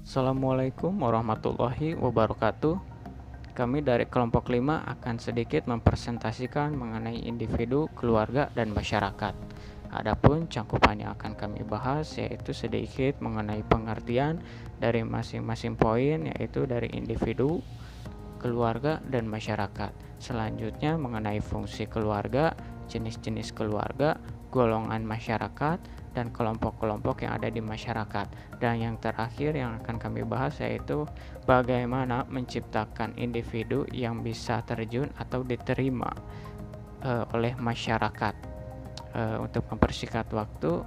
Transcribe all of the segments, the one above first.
Assalamualaikum warahmatullahi wabarakatuh. Kami dari kelompok 5 akan sedikit mempresentasikan mengenai individu, keluarga, dan masyarakat. Adapun cakupan yang akan kami bahas yaitu sedikit mengenai pengertian dari masing-masing poin, yaitu dari individu, keluarga, dan masyarakat. Selanjutnya mengenai fungsi keluarga, jenis-jenis keluarga, golongan masyarakat, dan kelompok-kelompok yang ada di masyarakat. Dan yang terakhir yang akan kami bahas yaitu bagaimana menciptakan individu yang bisa terjun atau diterima oleh masyarakat. Untuk mempersingkat waktu,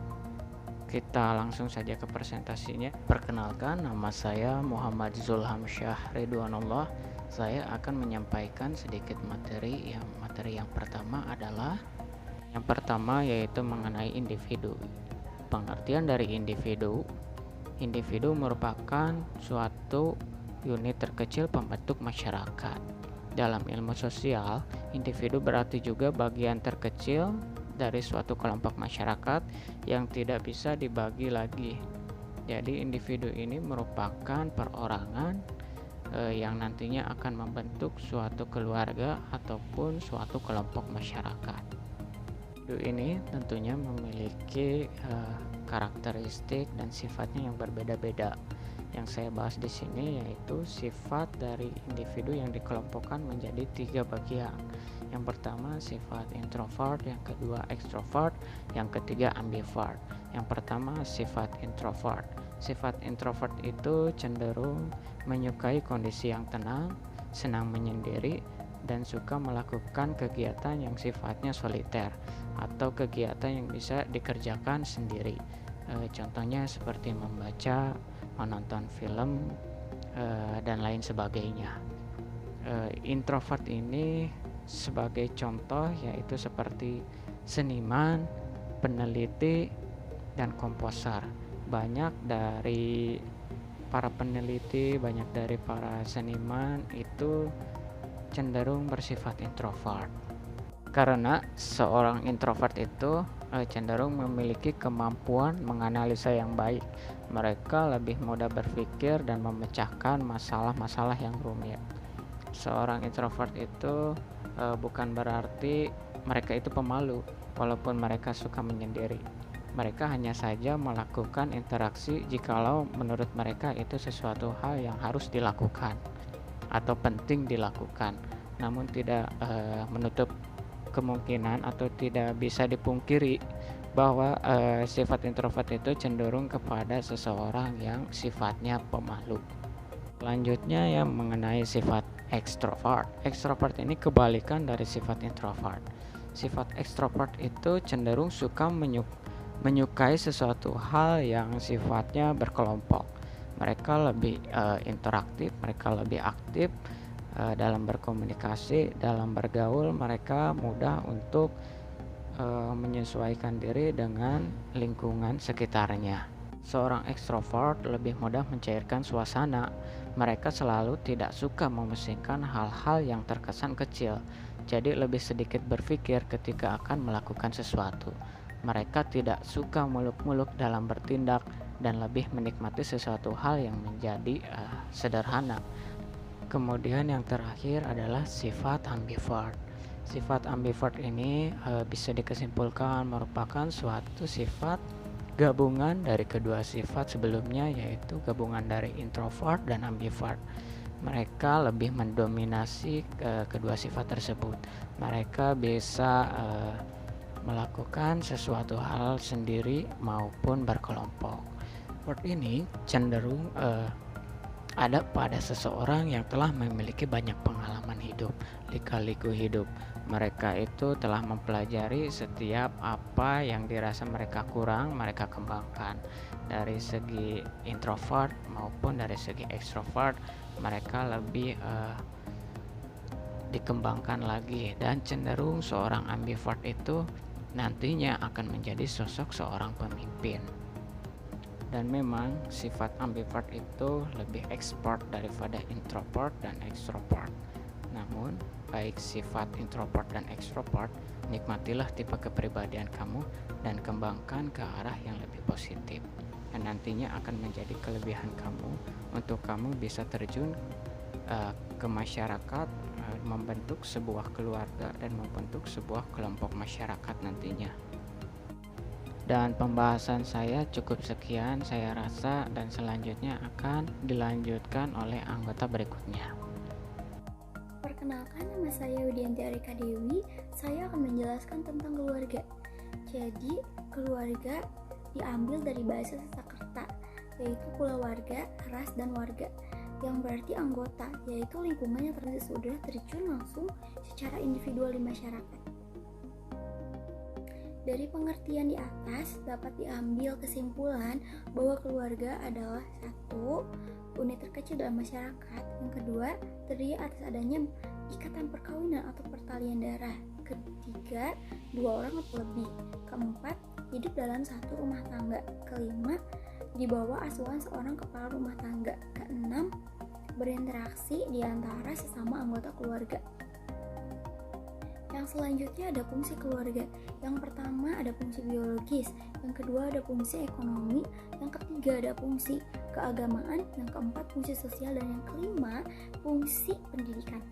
kita langsung saja ke presentasinya. Perkenalkan, nama saya Muhammad Zulham Syah Ridwanullah. Saya akan menyampaikan sedikit materi. Materi yang pertama adalah yaitu mengenai individu. Pengertian dari individu merupakan suatu unit terkecil pembentuk masyarakat. Dalam ilmu sosial, individu berarti juga bagian terkecil dari suatu kelompok masyarakat yang tidak bisa dibagi lagi. Jadi individu ini merupakan perorangan yang nantinya akan membentuk suatu keluarga ataupun suatu kelompok masyarakat. Individu ini tentunya memiliki karakteristik dan sifatnya yang berbeda-beda. Yang saya bahas di sini yaitu sifat dari individu yang dikelompokkan menjadi 3 bagian. Yang pertama sifat introvert, yang kedua extrovert, yang ketiga ambivert. Yang pertama sifat introvert. Sifat introvert itu cenderung menyukai kondisi yang tenang, senang menyendiri, dan suka melakukan kegiatan yang sifatnya soliter atau kegiatan yang bisa dikerjakan sendiri. Contohnya seperti membaca, menonton film, dan lain sebagainya. Introvert ini sebagai contoh yaitu seperti seniman, peneliti, dan komposer. Banyak dari para peneliti, banyak dari para seniman itu cenderung bersifat introvert. Karena seorang introvert itu cenderung memiliki kemampuan menganalisa yang baik. Mereka lebih mudah berpikir dan memecahkan masalah-masalah yang rumit. Seorang introvert itu bukan berarti mereka itu pemalu, walaupun mereka suka menyendiri. Mereka hanya saja melakukan interaksi jikalau menurut mereka itu sesuatu hal yang harus dilakukan atau penting dilakukan, namun tidak menutup kemungkinan atau tidak bisa dipungkiri bahwa sifat introvert itu cenderung kepada seseorang yang sifatnya pemalu. Selanjutnya yang mengenai sifat extrovert. Extrovert ini kebalikan dari sifat introvert. Sifat extrovert itu cenderung suka menyukai sesuatu hal yang sifatnya berkelompok. Mereka lebih interaktif, mereka lebih aktif dalam berkomunikasi, dalam bergaul. Mereka mudah untuk menyesuaikan diri dengan lingkungan sekitarnya. Seorang ekstrovert lebih mudah mencairkan suasana. Mereka selalu tidak suka memusingkan hal-hal yang terkesan kecil, jadi lebih sedikit berpikir ketika akan melakukan sesuatu. Mereka tidak suka muluk-muluk dalam bertindak dan lebih menikmati sesuatu hal yang menjadi sederhana. Kemudian yang terakhir adalah sifat ambivert. Sifat ambivert ini bisa dikesimpulan merupakan suatu sifat gabungan dari kedua sifat sebelumnya, yaitu gabungan dari introvert dan ambivert. Mereka lebih mendominasi kedua sifat tersebut. Mereka bisa melakukan sesuatu hal sendiri maupun berkelompok. Word ini cenderung ada pada seseorang yang telah memiliki banyak pengalaman hidup, lika-liku hidup. Mereka itu telah mempelajari setiap apa yang dirasa mereka kurang, mereka kembangkan. Dari segi introvert maupun dari segi extrovert, mereka lebih dikembangkan lagi. Dan cenderung seorang ambivert itu nantinya akan menjadi sosok seorang pemimpin. Dan memang sifat ambivert itu lebih ekspor daripada introvert dan extrovert. Namun baik sifat introvert dan extrovert, nikmatilah tipe kepribadian kamu dan kembangkan ke arah yang lebih positif. dan nantinya akan menjadi kelebihan kamu untuk kamu bisa terjun ke masyarakat, membentuk sebuah keluarga dan membentuk sebuah kelompok masyarakat nantinya. Dan pembahasan saya cukup sekian saya rasa, dan selanjutnya akan dilanjutkan oleh anggota berikutnya. Perkenalkan, nama saya Widianti Arika Dewi. Saya akan menjelaskan tentang keluarga. Jadi, keluarga diambil dari bahasa Sanskerta, yaitu kulawarga, ras, dan warga, yang berarti anggota, yaitu lingkungan yang sudah terjun langsung secara individual di masyarakat. Dari pengertian di atas dapat diambil kesimpulan bahwa keluarga adalah satu, unit terkecil dalam masyarakat. Yang kedua, terdiri atas adanya ikatan perkawinan atau pertalian darah. Ketiga, 2 orang atau lebih. Keempat, hidup dalam satu rumah tangga. Kelima, di bawah asuhan seorang kepala rumah tangga. Keenam, berinteraksi di antara sesama anggota keluarga. Yang selanjutnya ada fungsi keluarga. Yang pertama ada fungsi biologis, yang kedua ada fungsi ekonomi, yang ketiga ada fungsi keagamaan, yang keempat fungsi sosial, dan yang kelima fungsi pendidikan.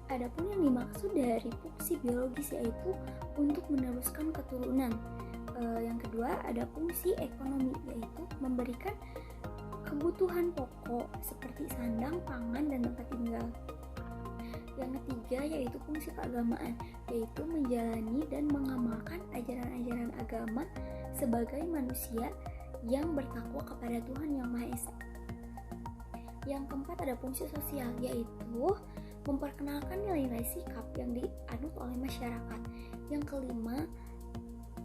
Adapun yang dimaksud dari fungsi biologis yaitu untuk meneruskan keturunan. Yang kedua ada fungsi ekonomi, yaitu memberikan kebutuhan pokok seperti sandang, pangan, dan tempat tinggal. Yang ketiga yaitu fungsi keagamaan, yaitu menjalani dan mengamalkan ajaran-ajaran agama sebagai manusia yang bertakwa kepada Tuhan Yang Maha Esa. Yang keempat ada fungsi sosial, yaitu memperkenalkan nilai-nilai sikap yang dianut oleh masyarakat. Yang kelima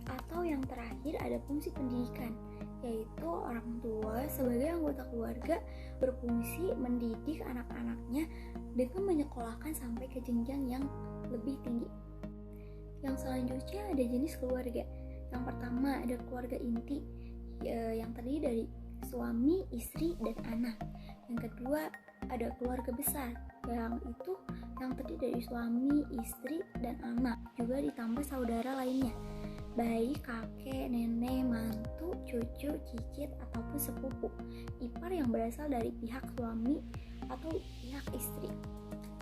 atau yang terakhir ada fungsi pendidikan, yaitu orang tua sebagai anggota keluarga berfungsi mendidik anak-anaknya dengan menyekolahkan sampai ke jenjang yang lebih tinggi. Yang selanjutnya ada jenis keluarga. Yang pertama ada keluarga inti yang terdiri dari suami, istri, dan anak. Yang kedua ada keluarga besar yang terdiri dari suami, istri, dan anak, juga ditambah saudara lainnya, baik kakek, nenek, mantu, cucu, cicit, ataupun sepupu, ipar yang berasal dari pihak suami atau pihak istri.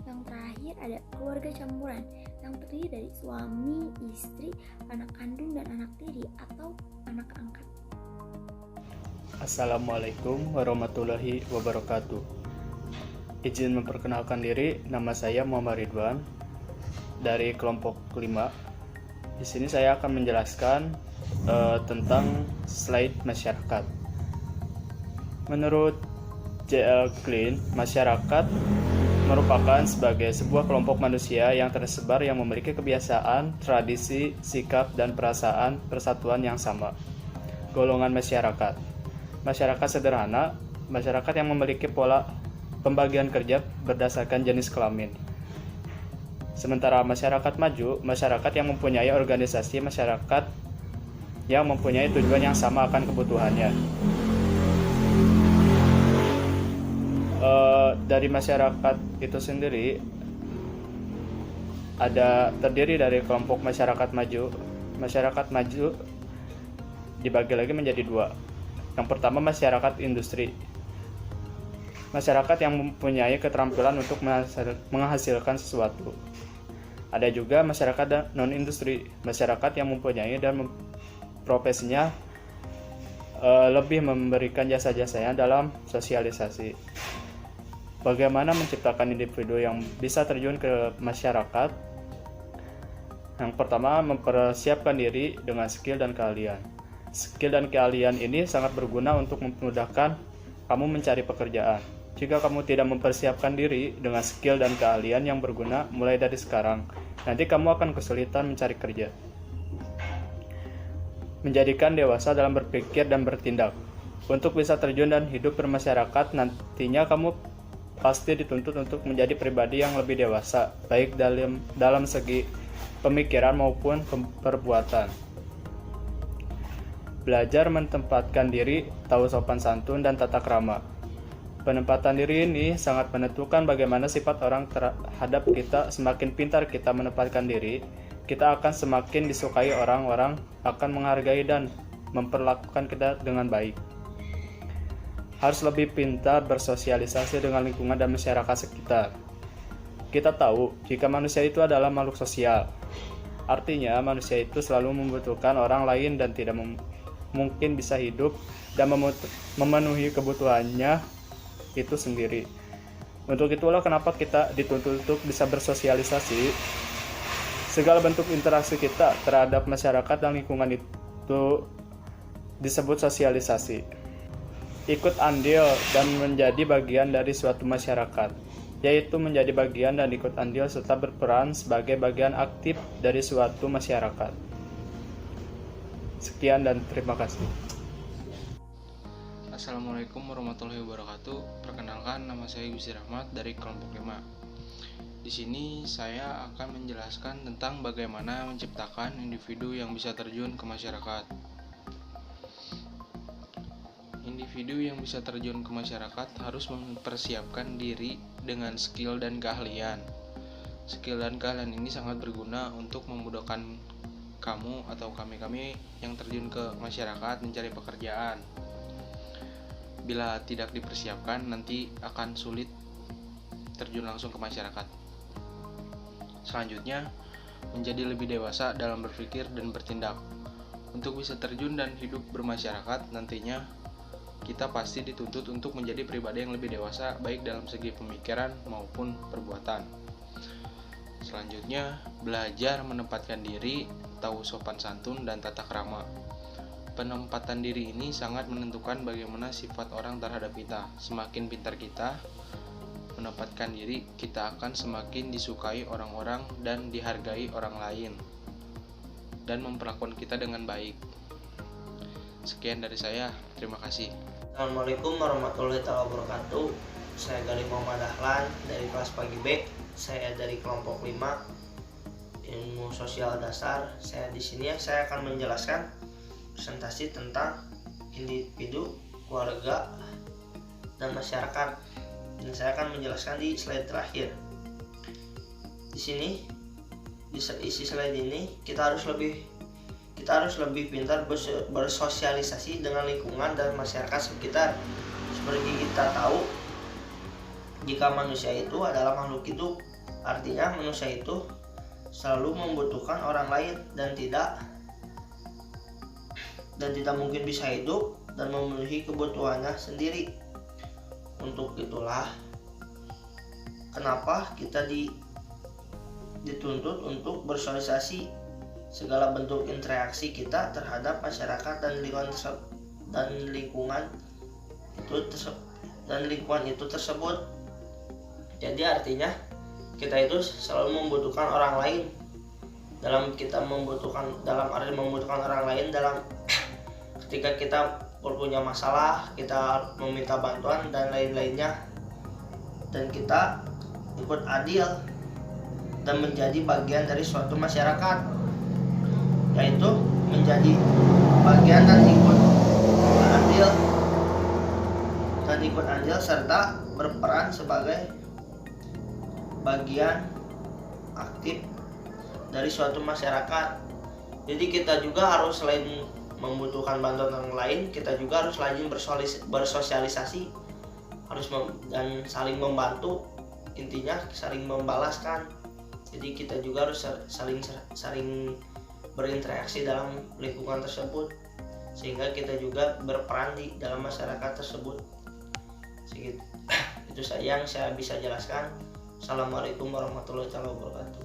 Yang terakhir ada keluarga campuran yang terdiri dari suami, istri, anak kandung, dan anak tiri atau anak angkat. Assalamualaikum warahmatullahi wabarakatuh. Izin memperkenalkan diri, nama saya Muhammad Ridwan dari kelompok 5. Di sini saya akan menjelaskan tentang slide masyarakat. Menurut J.L. Klein, masyarakat merupakan sebagai sebuah kelompok manusia yang tersebar yang memiliki kebiasaan, tradisi, sikap, dan perasaan persatuan yang sama. Golongan masyarakat. Masyarakat sederhana, masyarakat yang memiliki pola pembagian kerja berdasarkan jenis kelamin. Sementara masyarakat maju, masyarakat yang mempunyai organisasi, masyarakat yang mempunyai tujuan yang sama akan kebutuhannya. Dari masyarakat itu sendiri terdiri dari kelompok masyarakat maju. Masyarakat maju dibagi lagi menjadi 2. Yang pertama masyarakat industri. Masyarakat yang mempunyai keterampilan untuk menghasilkan sesuatu. Ada juga masyarakat non-industri, masyarakat yang mempunyai dan profesinya lebih memberikan jasa-jasanya dalam sosialisasi. Bagaimana menciptakan individu yang bisa terjun ke masyarakat? Yang pertama, mempersiapkan diri dengan skill dan keahlian. Skill dan keahlian ini sangat berguna untuk memudahkan kamu mencari pekerjaan. Jika kamu tidak mempersiapkan diri dengan skill dan keahlian yang berguna mulai dari sekarang, nanti kamu akan kesulitan mencari kerja. Menjadikan dewasa dalam berpikir dan bertindak. Untuk bisa terjun dan hidup bermasyarakat, nantinya kamu pasti dituntut untuk menjadi pribadi yang lebih dewasa, baik dalam segi pemikiran maupun perbuatan. Belajar menempatkan diri, tahu sopan santun, dan tata krama. Penempatan diri ini sangat menentukan bagaimana sifat orang terhadap kita. Semakin pintar kita menempatkan diri, kita akan semakin disukai orang-orang, akan menghargai dan memperlakukan kita dengan baik. Harus lebih pintar bersosialisasi dengan lingkungan dan masyarakat sekitar. Kita tahu jika manusia itu adalah makhluk sosial. Artinya manusia itu selalu membutuhkan orang lain dan tidak mungkin bisa hidup dan memenuhi kebutuhannya itu sendiri. Untuk itulah kenapa kita dituntut untuk bisa bersosialisasi. Segala bentuk interaksi kita terhadap masyarakat dan lingkungan itu disebut sosialisasi. Ikut andil dan menjadi bagian dari suatu masyarakat, yaitu menjadi bagian dan ikut andil serta berperan sebagai bagian aktif dari suatu masyarakat. Sekian dan terima kasih. Assalamualaikum warahmatullahi wabarakatuh. Perkenalkan, nama saya Gusti Rahmat dari kelompok 5. Di sini saya akan menjelaskan tentang bagaimana menciptakan individu yang bisa terjun ke masyarakat. Individu yang bisa terjun ke masyarakat harus mempersiapkan diri dengan skill dan keahlian. Skill dan keahlian ini sangat berguna untuk memudahkan kamu atau kami yang terjun ke masyarakat mencari pekerjaan. Bila tidak dipersiapkan, nanti akan sulit terjun langsung ke masyarakat. Selanjutnya, menjadi lebih dewasa dalam berpikir dan bertindak. Untuk bisa terjun dan hidup bermasyarakat, nantinya kita pasti dituntut untuk menjadi pribadi yang lebih dewasa, baik dalam segi pemikiran maupun perbuatan. Selanjutnya, belajar menempatkan diri, tahu sopan santun dan tata krama. Penempatan diri ini sangat menentukan bagaimana sifat orang terhadap kita. Semakin pintar kita menempatkan diri, kita akan semakin disukai orang-orang dan dihargai orang lain, dan memperlakukan kita dengan baik. Sekian dari saya, terima kasih. Assalamualaikum warahmatullahi wabarakatuh. Saya Galih Muhammad Dahlan dari kelas pagi B. Saya dari kelompok 5 ilmu sosial dasar. Di sini saya akan menjelaskan presentasi tentang individu, keluarga, dan masyarakat. Dan saya akan menjelaskan di slide terakhir. Di sini di isi slide ini kita harus lebih pintar bersosialisasi dengan lingkungan dan masyarakat sekitar. Seperti kita tahu, jika manusia itu adalah makhluk hidup, artinya manusia itu selalu membutuhkan orang lain dan tidak mungkin bisa hidup dan memenuhi kebutuhannya sendiri. Untuk itulah kenapa kita dituntut untuk bersosialisasi segala bentuk interaksi kita terhadap masyarakat dan lingkungan itu tersebut. Jadi artinya kita itu selalu membutuhkan orang lain. Dalam arti membutuhkan orang lain dalam ketika kita punya masalah, kita meminta bantuan dan lain-lainnya, dan kita ikut adil dan menjadi bagian dari suatu masyarakat, yaitu menjadi bagian dan ikut andil serta berperan sebagai bagian aktif dari suatu masyarakat. Jadi kita juga harus, selain membutuhkan bantuan orang lain, kita juga harus rajin bersosialisasi, dan saling membantu, intinya saling membalaskan. Jadi kita juga harus saling berinteraksi dalam lingkungan tersebut, sehingga kita juga berperan di dalam masyarakat tersebut. Itu saja yang saya bisa jelaskan. Assalamualaikum warahmatullahi wabarakatuh.